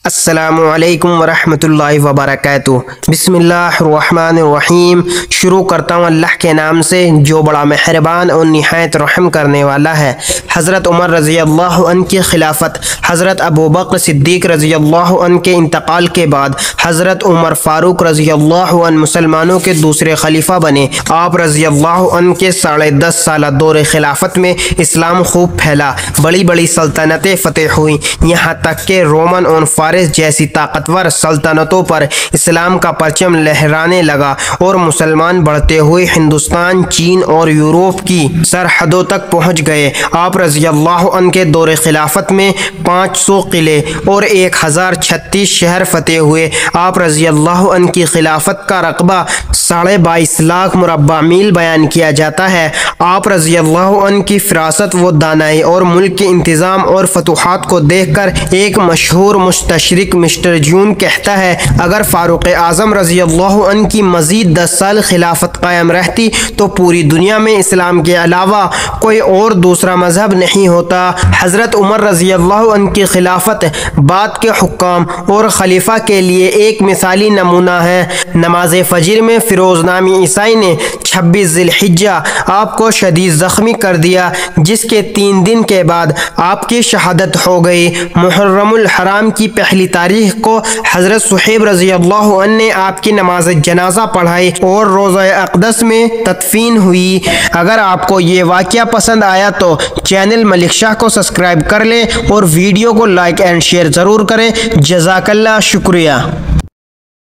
अस्सलामुअलैकुम वरहमतुल्लाहि वबरकातुह। बिस्मिल्लाहिर्रहमानिर्रहीम। शुरू करता हूँ अल्लाह के नाम से जो बड़ा मेहरबान और निहायत रहम करने वाला है। हज़रत उमर रज़ी अल्लाह अन्हु की खिलाफत, हज़रत अबू बकर सिद्दीक़ रज़ी अल्लाह अन्हु के इंतकाल के बाद हज़रत उमर फ़ारूक रज़ी अल्लाह अन्हु मुसलमानों के दूसरे खलीफा बने। आप रज़ी अल्लाह अन्हु के 10.5 साल दौर खिलाफत में इस्लाम खूब फैला, बड़ी बड़ी सल्तनतें फ़तेह हुई, यहाँ तक के रोमन और जैसी ताकतवर सल्तनतों पर इस्लाम का परचम लहराने लगा और मुसलमान बढ़ते हुए हिंदुस्तान, चीन और यूरोप की सरहदों तक पहुंच गए। आप रज़ी अल्लाह अन्हु के दौर खिलाफत में 500 किले और 1036 शहर फतेह हुए। आप रज़ी अल्लाह अन्हु की खिलाफत का रकबा 22.5 लाख मुरब्बा मील बयान किया जाता है। आप रज़ी अल्लाह अन्हु की फिरासत व दानाई और मुल्क के इंतज़ाम और फतूहात को देखकर एक मशहूर मुस्तशरिक मिस्टर जून कहता है, अगर फ़ारूक आज़म रज़ी अल्लाह अन्हु की मज़ीद 10 साल खिलाफत कायम रहती तो पूरी दुनिया में इस्लाम के अलावा कोई और दूसरा मज़हब नहीं होता। हज़रत उमर रज़ी अल्लाह अन्हु की खिलाफत बाद के हुक्काम और खलीफा के लिए एक मिसाली नमूना है। नमाज फ़जर में फ़िरोज़ नामी ईसाई ने 26 ज़िलहिज्जा आपको शदीद ज़ख्मी कर दिया, जिसके 3 दिन के बाद आपकी शहादत हो गई। मुहर्रमुल हराम की पहली तारीख को हज़रत सुहैब रज़ी अल्लाह अन्हु ने आपकी नमाज जनाजा पढ़ाई और रोज़ा अक़दस में तदफीन हुई। अगर आपको ये वाक़या पसंद आया तो चैनल मलिक शाह को सब्सक्राइब कर लें और वीडियो को लाइक एंड शेयर ज़रूर करें। जज़ाकल्लाह, शुक्रिया।